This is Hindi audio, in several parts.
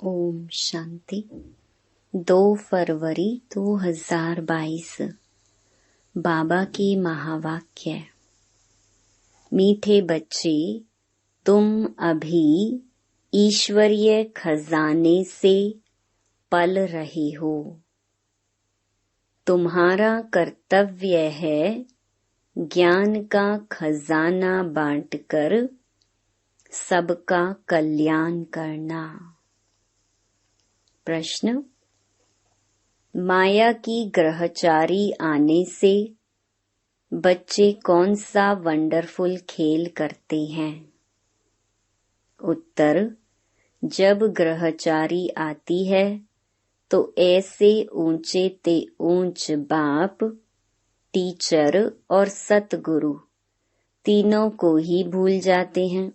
ओम शांति। 2 फरवरी 2022 बाबा की महावाक्य। मीठे बच्चे, तुम अभी ईश्वरीय खजाने से पल रहे हो। तुम्हारा कर्तव्य है ज्ञान का खजाना बांटकर सबका कल्याण करना। प्रश्न: माया की ग्रहचारी आने से बच्चे कौन सा वंडरफुल खेल करते हैं? उत्तर: जब ग्रहचारी आती है तो ऐसे ऊंचे ते ऊंच बाप, टीचर और सतगुरु तीनों को ही भूल जाते हैं।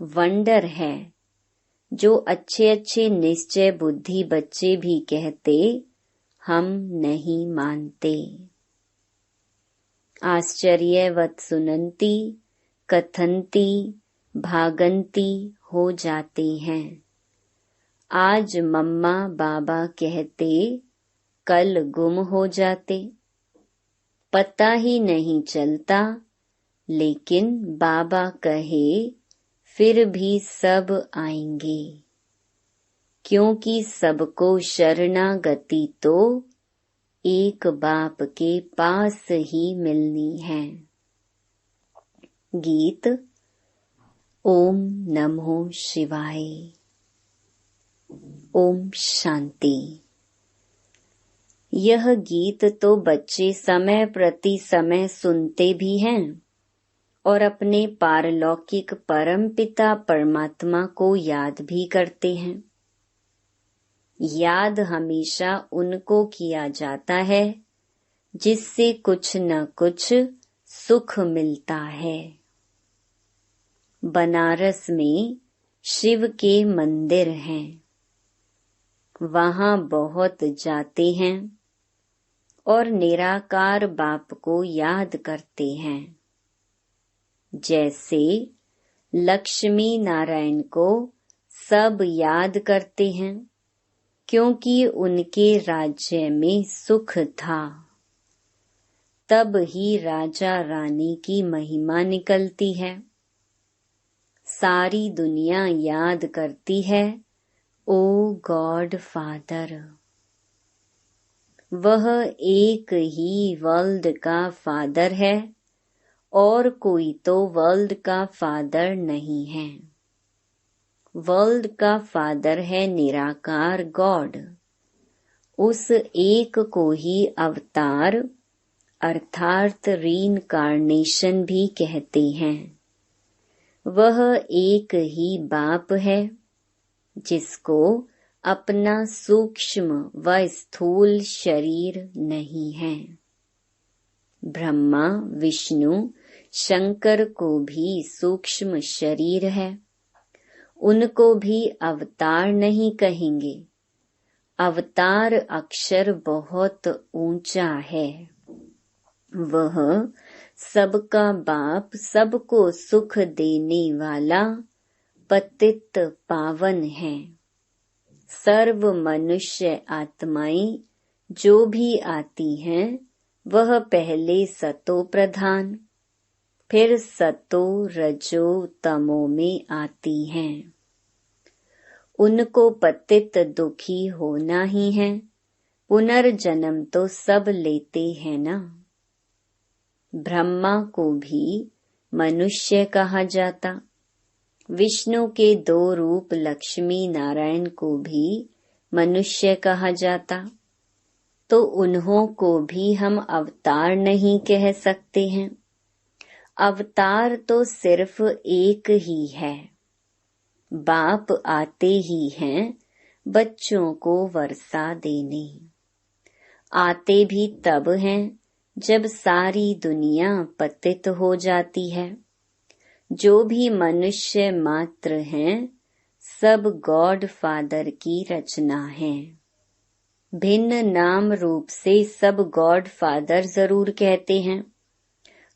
वंडर है जो अच्छे अच्छे निश्चय बुद्धि बच्चे भी कहते हम नहीं मानते। आश्चर्यवत सुनंती कथंती भागंती हो जाते हैं। आज मम्मा बाबा कहते कल गुम हो जाते। पता ही नहीं चलता, लेकिन बाबा कहे फिर भी सब आएंगे, क्योंकि सबको शरणागति तो एक बाप के पास ही मिलनी है। गीत। ओम नमो शिवाय। ओम शांति। यह गीत तो बच्चे समय प्रति समय सुनते भी हैं और अपने पारलौकिक परमपिता परमात्मा को याद भी करते हैं। याद हमेशा उनको किया जाता है जिससे कुछ न कुछ सुख मिलता है। बनारस में शिव के मंदिर हैं, वहां बहुत जाते हैं और निराकार बाप को याद करते हैं। जैसे लक्ष्मी नारायण को सब याद करते हैं क्योंकि उनके राज्य में सुख था। तब ही राजा रानी की महिमा निकलती है। सारी दुनिया याद करती है ओ गॉड फादर। वह एक ही वर्ल्ड का फादर है और कोई तो वर्ल्ड का फादर नहीं है। वर्ल्ड का फादर है निराकार गॉड। उस एक को ही अवतार अर्थात रीइंकार्नेशन भी कहते हैं। वह एक ही बाप है जिसको अपना सूक्ष्म व स्थूल शरीर नहीं है। ब्रह्मा विष्णु शंकर को भी सूक्ष्म शरीर है। उनको भी अवतार नहीं कहेंगे। अवतार अक्षर बहुत ऊंचा है। वह सबका बाप, सबको सुख देने वाला पतित पावन है। सर्व मनुष्य आत्माएं जो भी आती हैं वह पहले सतो प्रधान, फिर सतो रजो तमो में आती हैं। उनको पतित दुखी होना ही है। पुनर्जन्म तो सब लेते हैं ना। ब्रह्मा को भी मनुष्य कहा जाता। विष्णु के 2 रूप लक्ष्मी नारायण को भी मनुष्य कहा जाता। तो उन्हों को भी हम अवतार नहीं कह सकते हैं। अवतार तो सिर्फ एक ही है। बाप आते ही हैं बच्चों को वर्षा देने। आते भी तब हैं जब सारी दुनिया पतित हो जाती है। जो भी मनुष्य मात्र हैं सब गॉड फादर की रचना है। भिन्न नाम रूप से सब गॉड फादर जरूर कहते हैं।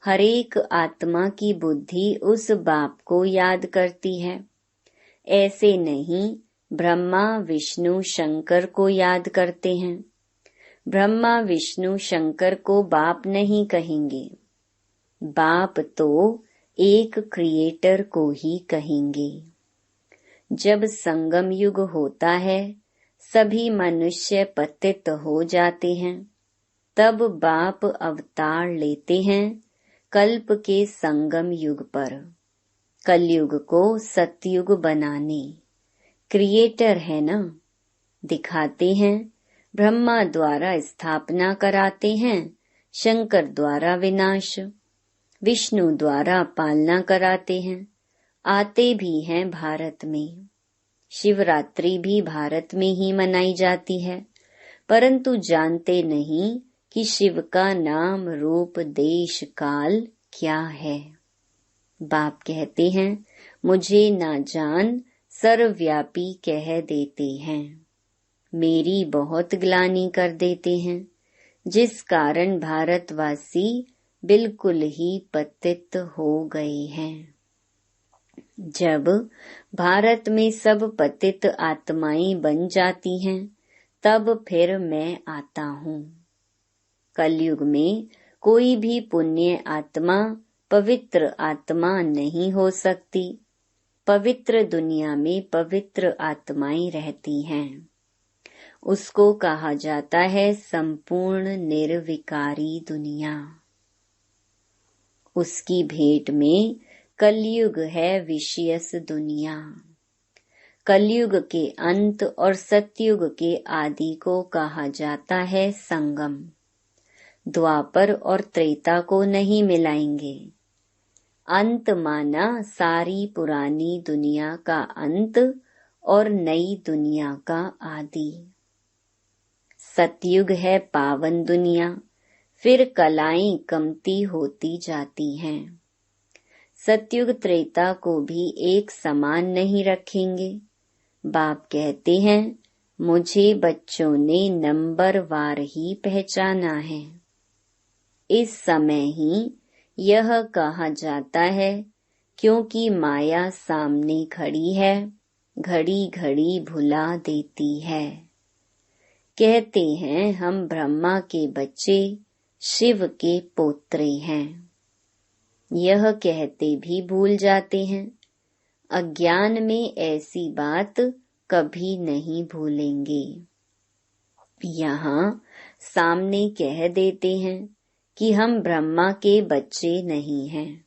हरेक आत्मा की बुद्धि उस बाप को याद करती है। ऐसे नहीं ब्रह्मा विष्णु शंकर को याद करते हैं। ब्रह्मा विष्णु शंकर को बाप नहीं कहेंगे, बाप तो एक क्रिएटर को ही कहेंगे। जब संगम युग होता है, सभी मनुष्य पतित हो जाते हैं, तब बाप अवतार लेते हैं कल्प के संगम युग पर, कलयुग को सतयुग बनाने। क्रिएटर है ना, दिखाते हैं। ब्रह्मा द्वारा स्थापना कराते हैं, शंकर द्वारा विनाश, विष्णु द्वारा पालना कराते हैं। आते भी हैं भारत में। शिवरात्रि भी भारत में ही मनाई जाती है, परंतु जानते नहीं कि शिव का नाम रूप देश काल क्या है। बाप कहते हैं, मुझे ना जान सर्वव्यापी कह देते हैं, मेरी बहुत ग्लानि कर देते हैं, जिस कारण भारतवासी बिल्कुल ही पतित हो गए हैं। जब भारत में सब पतित आत्माएं बन जाती हैं, तब फिर मैं आता हूँ। कलयुग में कोई भी पुण्य आत्मा पवित्र आत्मा नहीं हो सकती। पवित्र दुनिया में पवित्र आत्माएं रहती हैं। उसको कहा जाता है संपूर्ण निर्विकारी दुनिया। उसकी भेंट में कलयुग है विषयस दुनिया। कलयुग के अंत और सतयुग के आदि को कहा जाता है संगम। द्वापर और त्रेता को नहीं मिलाएंगे। अंत माना सारी पुरानी दुनिया का अंत और नई दुनिया का आदि। सतयुग है पावन दुनिया, फिर कलाएं कमती होती जाती हैं। सतयुग त्रेता को भी एक समान नहीं रखेंगे। बाप कहते हैं, मुझे बच्चों ने नंबरवार ही पहचाना है। इस समय ही यह कहा जाता है, क्योंकि माया सामने खड़ी है, घड़ी घड़ी भुला देती है। कहते हैं हम ब्रह्मा के बच्चे, शिव के पोत्रे हैं। यह कहते भी भूल जाते हैं। अज्ञान में ऐसी बात कभी नहीं भूलेंगे। यहाँ सामने कह देते हैं कि हम ब्रह्मा के बच्चे नहीं हैं।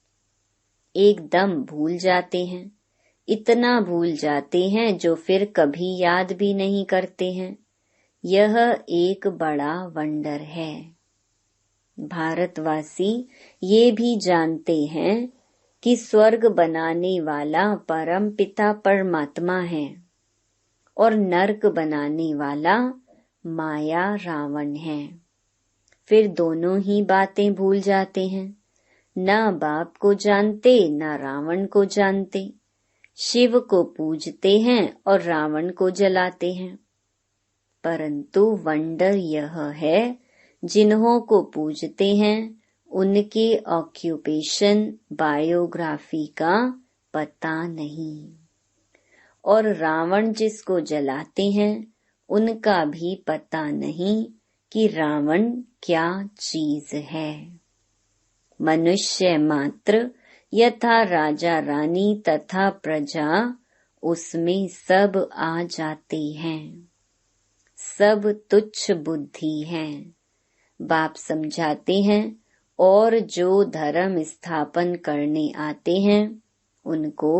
एकदम भूल जाते हैं। इतना भूल जाते हैं जो फिर कभी याद भी नहीं करते हैं। यह एक बड़ा वंडर है। भारतवासी ये भी जानते हैं कि स्वर्ग बनाने वाला परम पिता परमात्मा है और नरक बनाने वाला माया रावण है। फिर दोनों ही बातें भूल जाते हैं। न बाप को जानते न रावण को जानते। शिव को पूजते हैं और रावण को जलाते हैं। परंतु वंडर यह है, जिन्हों को पूजते हैं उनके ऑक्यूपेशन बायोग्राफी का पता नहीं, और रावण जिसको जलाते हैं उनका भी पता नहीं कि रावण क्या चीज है। मनुष्य मात्र यथा राजा रानी तथा प्रजा, उसमें सब आ जाते हैं। सब तुच्छ बुद्धि हैं। बाप समझाते हैं, और जो धर्म स्थापन करने आते हैं उनको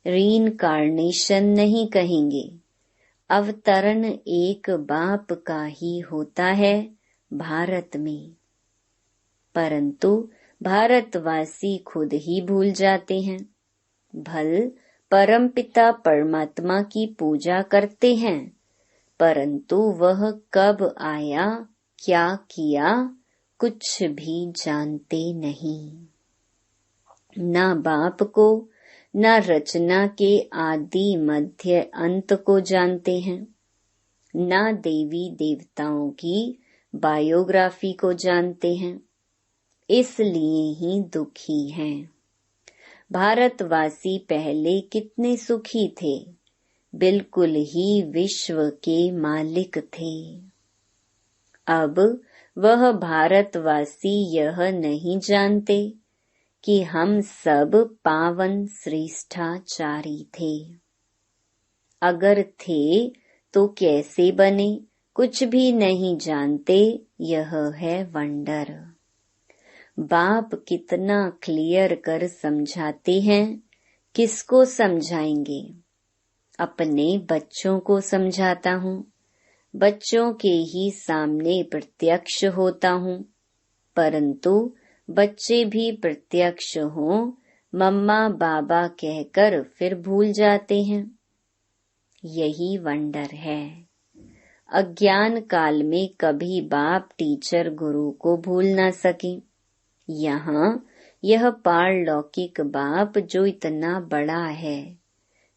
रीइंकार्नेशन नहीं कहेंगे। अवतरण एक बाप का ही होता है भारत में। परंतु भारतवासी खुद ही भूल जाते हैं। भल परमपिता परमात्मा की पूजा करते हैं, परंतु वह कब आया, क्या किया, कुछ भी जानते नहीं। न बाप को न रचना के आदि मध्य अंत को जानते हैं, न देवी देवताओं की बायोग्राफी को जानते हैं। इसलिए ही दुखी हैं। भारतवासी पहले कितने सुखी थे। बिल्कुल ही विश्व के मालिक थे। अब वह भारतवासी यह नहीं जानते कि हम सब पावन श्रेष्ठाचारी थे। अगर थे तो कैसे बने, कुछ भी नहीं जानते। यह है वंडर। बाप कितना क्लियर कर समझाते हैं। किसको समझाएंगे? अपने बच्चों को समझाता हूँ। बच्चों के ही सामने प्रत्यक्ष होता हूँ, परंतु बच्चे भी प्रत्यक्ष हों मम्मा बाबा कहकर फिर भूल जाते हैं। यही वंडर है। अज्ञान काल में कभी बाप टीचर गुरु को भूल ना सके। यहाँ यह पारलौकिक बाप जो इतना बड़ा है,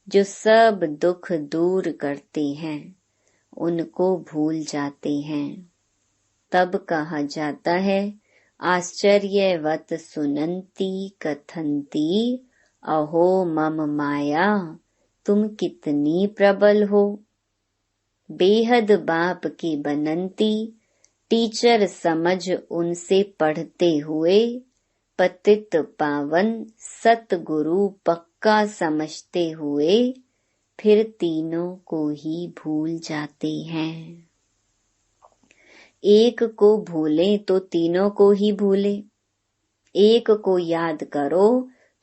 जो सब दुख दूर करते हैं, उनको भूल जाते हैं। तब कहा जाता है आश्चर्यवत सुनंती कथंती अहो मम माया, तुम कितनी प्रबल हो। बेहद बाप की बनंती टीचर समझ उनसे पढ़ते हुए पतित पावन सतगुरु पक्का समझते हुए फिर तीनों को ही भूल जाते हैं। एक को भूले तो तीनों को ही भूले। एक को याद करो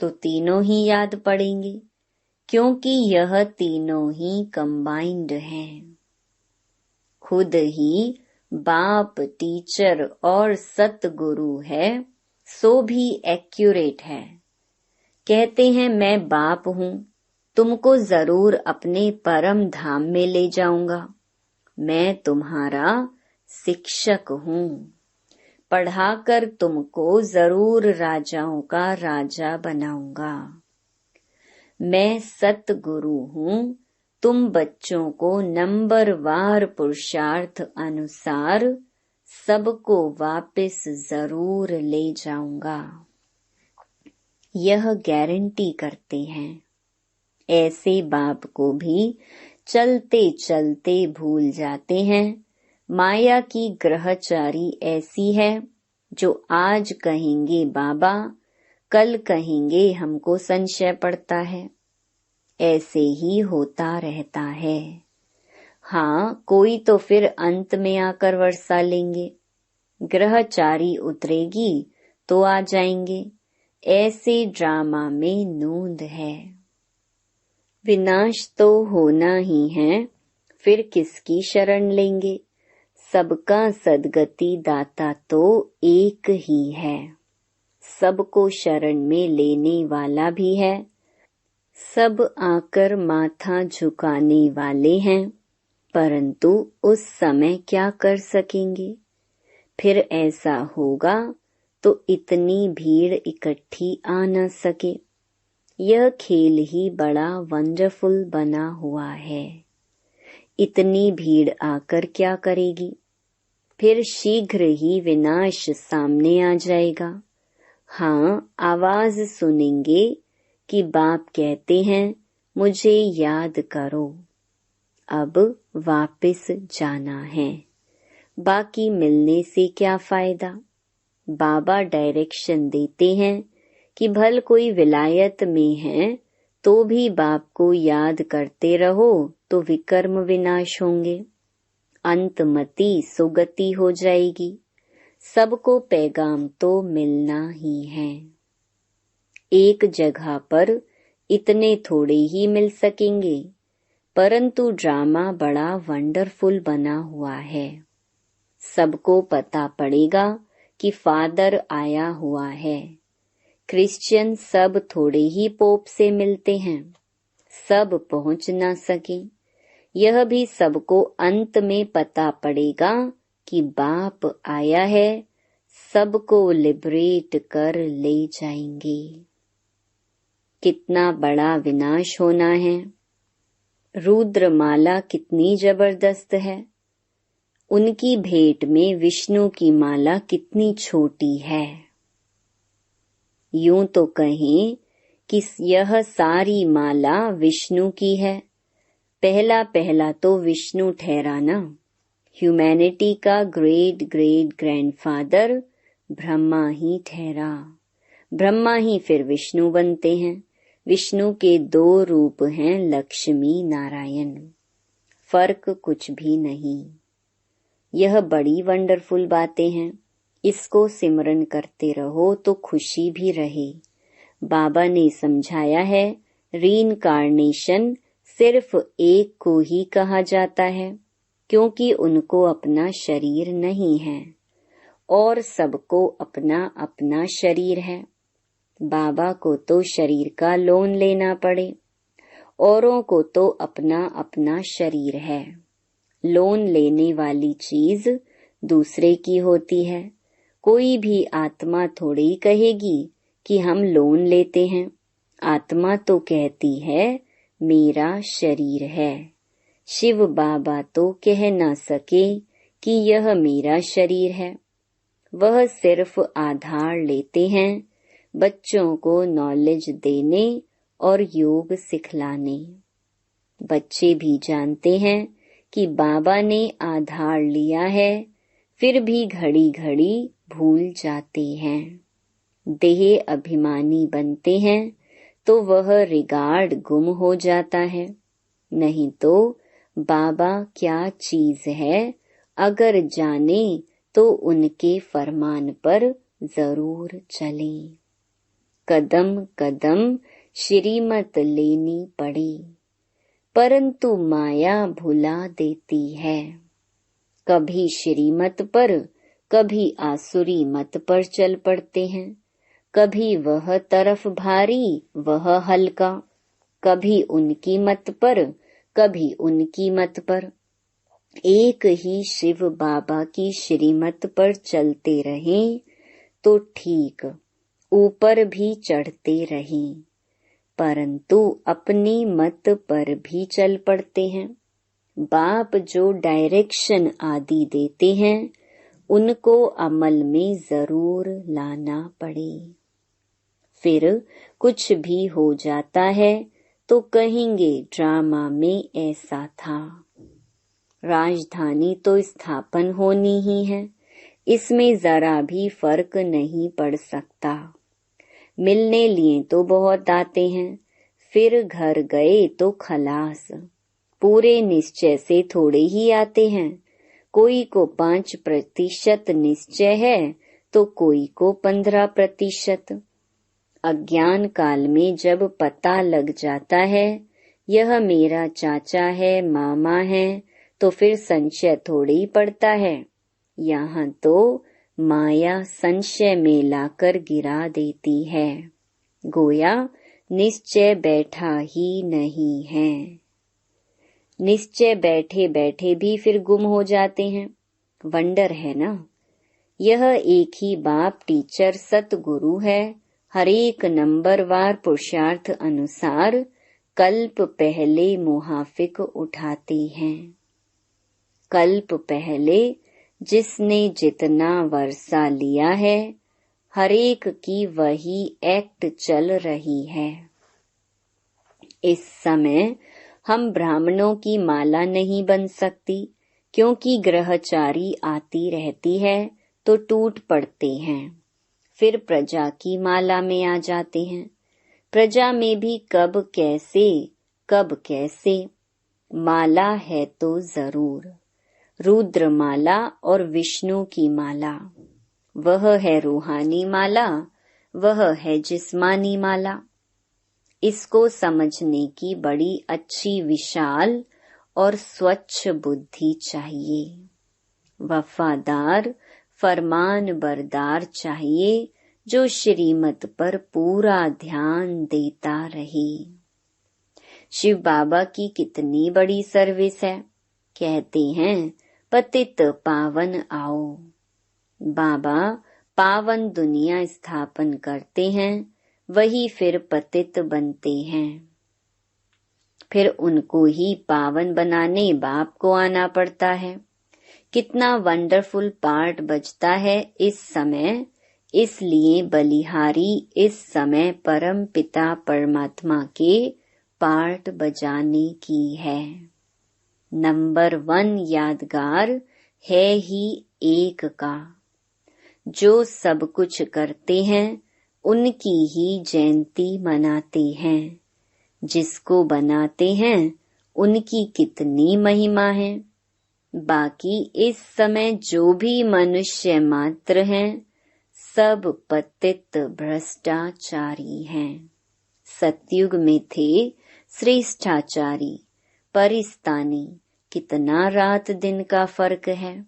तो तीनों ही याद पड़ेंगे, क्योंकि यह तीनों ही कंबाइंड हैं। खुद ही बाप टीचर और सतगुरु है, सो भी एक्यूरेट है। कहते हैं मैं बाप हूँ, तुमको जरूर अपने परम धाम में ले जाऊंगा। मैं तुम्हारा शिक्षक हूँ, पढ़ाकर तुमको जरूर राजाओं का राजा बनाऊंगा। मैं सतगुरु हूँ, तुम बच्चों को नंबरवार पुरुषार्थ अनुसार सबको वापस जरूर ले जाऊंगा। यह गारंटी करते हैं। ऐसे बाप को भी चलते चलते भूल जाते हैं। माया की ग्रहचारी ऐसी है जो आज कहेंगे बाबा, कल कहेंगे हमको संशय पड़ता है। ऐसे ही होता रहता है। हाँ, कोई तो फिर अंत में आकर वर्षा लेंगे। ग्रहचारी उतरेगी तो आ जाएंगे। ऐसे ड्रामा में नूंद है। विनाश तो होना ही है, फिर किसकी शरण लेंगे। सबका सदगति दाता तो एक ही है। सबको शरण में लेने वाला भी है। सब आकर माथा झुकाने वाले हैं, परंतु उस समय क्या कर सकेंगे। फिर ऐसा होगा तो इतनी भीड़ इकट्ठी आ न सके। यह खेल ही बड़ा वंडरफुल बना हुआ है। इतनी भीड़ आकर क्या करेगी। फिर शीघ्र ही विनाश सामने आ जाएगा। हाँ, आवाज सुनेंगे कि बाप कहते हैं मुझे याद करो, अब वापस जाना है। बाकी मिलने से क्या फायदा। बाबा डायरेक्शन देते हैं कि भल कोई विलायत में है तो भी बाप को याद करते रहो तो विकर्म विनाश होंगे। अंतमति सुगति हो जाएगी। सबको पैगाम तो मिलना ही है। एक जगह पर इतने थोड़े ही मिल सकेंगे, परंतु ड्रामा बड़ा वंडरफुल बना हुआ है। सबको पता पड़ेगा कि फादर आया हुआ है। क्रिश्चियन सब थोड़े ही पोप से मिलते हैं, सब पहुंच ना सके। यह भी सबको अंत में पता पड़ेगा कि बाप आया है, सबको लिबरेट कर ले जाएंगे। कितना बड़ा विनाश होना है। रुद्रमाला कितनी जबरदस्त है। उनकी भेंट में विष्णु की माला कितनी छोटी है। यूं तो कहें कि यह सारी माला विष्णु की है। पहला पहला तो विष्णु ठहरा ना। ह्यूमैनिटी का ग्रेट ग्रेट ग्रैंडफादर ब्रह्मा ही ठहरा। ब्रह्मा ही फिर विष्णु बनते हैं। विष्णु के 2 रूप हैं, लक्ष्मी नारायण। फर्क कुछ भी नहीं। यह बड़ी वंडरफुल बातें हैं। इसको सिमरन करते रहो तो खुशी भी रहे। बाबा ने समझाया है, रीइंकार्नेशन सिर्फ एक को ही कहा जाता है, क्योंकि उनको अपना शरीर नहीं है और सबको अपना अपना शरीर है। बाबा को तो शरीर का लोन लेना पड़े, औरों को तो अपना अपना शरीर है। लोन लेने वाली चीज दूसरे की होती है। कोई भी आत्मा थोड़ी कहेगी कि हम लोन लेते हैं। आत्मा तो कहती है मेरा शरीर है। शिव बाबा तो कह ना सके कि यह मेरा शरीर है। वह सिर्फ आधार लेते हैं, बच्चों को नॉलेज देने और योग सिखलाने। बच्चे भी जानते हैं कि बाबा ने आधार लिया है, फिर भी घड़ी घड़ी भूल जाते हैं। देह अभिमानी बनते हैं तो वह रिगार्ड गुम हो जाता है। नहीं तो बाबा क्या चीज है, अगर जाने तो उनके फरमान पर जरूर चलें। कदम कदम श्रीमत लेनी पड़ी, परंतु माया भुला देती है। कभी श्रीमत पर, कभी आसुरी मत पर चल पड़ते हैं। कभी वह तरफ भारी, वह हल्का। कभी उनकी मत पर, कभी उनकी मत पर। एक ही शिव बाबा की श्रीमत पर चलते रहें तो ठीक, ऊपर भी चढ़ते रहें, परंतु अपनी मत पर भी चल पड़ते हैं। बाप जो डायरेक्शन आदि देते हैं उनको अमल में जरूर लाना पड़े। फिर कुछ भी हो जाता है तो कहेंगे ड्रामा में ऐसा था। राजधानी तो स्थापन होनी ही है, इसमें जरा भी फर्क नहीं पड़ सकता। मिलने लिए तो बहुत आते हैं, फिर घर गए तो खलास। पूरे निश्चय से थोड़े ही आते हैं। कोई को 5% निश्चय है तो कोई को 15%। अज्ञान काल में जब पता लग जाता है यह मेरा चाचा है, मामा है, तो फिर संशय थोड़ी पड़ता है। यहाँ तो माया संशय में लाकर गिरा देती है। गोया निश्चय बैठा ही नहीं है। निश्चय बैठे बैठे भी फिर गुम हो जाते हैं। वंडर है ना। यह एक ही बाप टीचर सतगुरु है। हर एक नंबरवार पुरुषार्थ अनुसार कल्प पहले मुहाफिक उठाते हैं। कल्प पहले जिसने जितना वर्षा लिया है, हर एक की वही एक्ट चल रही है। इस समय हम ब्राह्मणों की माला नहीं बन सकती, क्योंकि ग्रहचारी आती रहती है तो टूट पड़ते हैं। फिर प्रजा की माला में आ जाते हैं। प्रजा में भी कब कैसे माला है तो जरूर। रुद्र माला और विष्णु की माला, वह है रूहानी माला, वह है जिस्मानी माला। इसको समझने की बड़ी अच्छी विशाल और स्वच्छ बुद्धि चाहिए। वफादार फरमान बरदार चाहिए, जो श्रीमत पर पूरा ध्यान देता रहे। शिव बाबा की कितनी बड़ी सर्विस है। कहते हैं पतित पावन आओ। बाबा पावन दुनिया स्थापन करते हैं, वही फिर पतित बनते हैं। फिर उनको ही पावन बनाने बाप को आना पड़ता है। कितना वंडरफुल पार्ट बजता है इस समय। इसलिए बलिहारी इस समय परम पिता परमात्मा के पार्ट बजाने की है। नंबर 1 यादगार है ही एक का। जो सब कुछ करते हैं उनकी ही जयंती मनाते हैं। जिसको बनाते हैं उनकी कितनी महिमा है। बाकी इस समय जो भी मनुष्य मात्र हैं सब पतित भ्रष्टाचारी हैं। सतयुग में थे श्रेष्ठाचारी, पर इस तानी कितना रात दिन का फर्क है।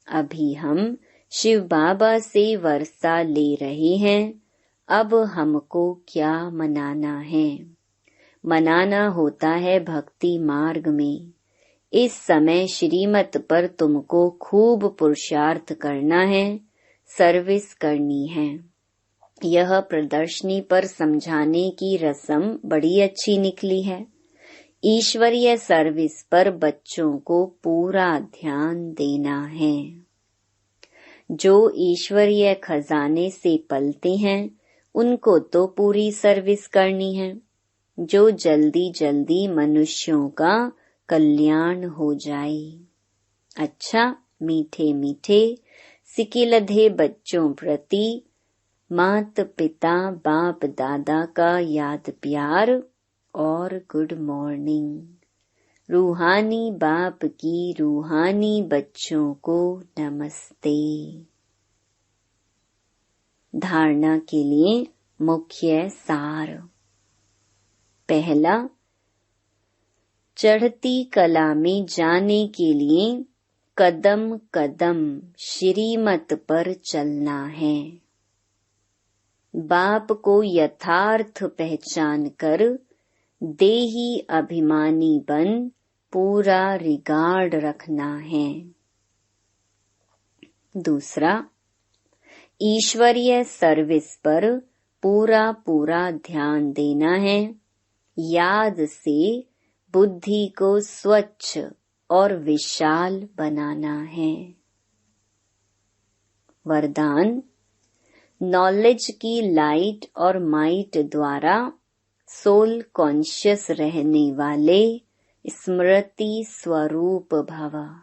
अभी हम शिव बाबा से वर्षा ले रहे हैं। अब हमको क्या मनाना है? मनाना होता है भक्ति मार्ग में। इस समय श्रीमत पर तुमको खूब पुरुषार्थ करना है, सर्विस करनी है। यह प्रदर्शनी पर समझाने की रस्म बड़ी अच्छी निकली है। ईश्वरीय सर्विस पर बच्चों को पूरा ध्यान देना है। जो ईश्वरीय खजाने से पलते हैं उनको तो पूरी सर्विस करनी है। जो जल्दी जल्दी मनुष्यों का कल्याण हो जाए। अच्छा, मीठे मीठे सिकिलधे बच्चों प्रति मात पिता बाप दादा का याद प्यार और गुड मॉर्निंग। रूहानी बाप की रूहानी बच्चों को नमस्ते। धारणा के लिए मुख्य सार। पहला, चढ़ती कला में जाने के लिए कदम कदम श्रीमत पर चलना है। बाप को यथार्थ पहचान कर देही अभिमानी बन पूरा रिगार्ड रखना है। दूसरा, ईश्वरीय सर्विस पर पूरा पूरा ध्यान देना है। याद से बुद्धि को स्वच्छ और विशाल बनाना है। वरदान, नॉलेज की लाइट और माइट द्वारा सोल कॉन्शियस रहने वाले स्मृति स्वरूप भव।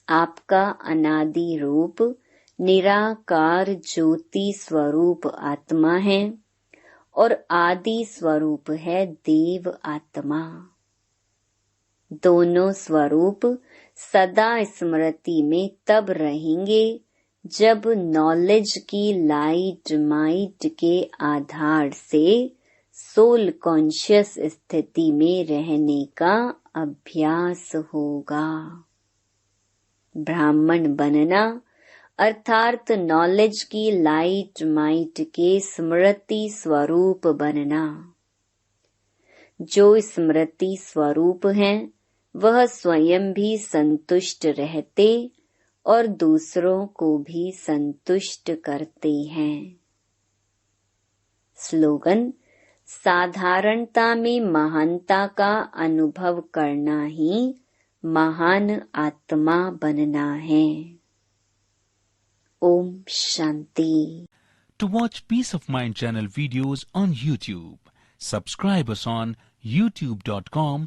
आपका अनादि रूप निराकार ज्योति स्वरूप आत्मा है और आदि स्वरूप है देव आत्मा। दोनों स्वरूप सदा स्मृति में तब रहेंगे जब नॉलेज की लाइट माइट के आधार से सोल कॉन्शियस स्थिति में रहने का अभ्यास होगा। ब्राह्मण बनना अर्थात नॉलेज की लाइट माइट के स्मृति स्वरूप बनना। जो स्मृति स्वरूप हैं वह स्वयं भी संतुष्ट रहते और दूसरों को भी संतुष्ट करते हैं। स्लोगन, साधारणता में महानता का अनुभव करना ही महान आत्मा बनना है। Om Shanti. To watch Peace of Mind channel videos on YouTube, subscribe us on youtube.com/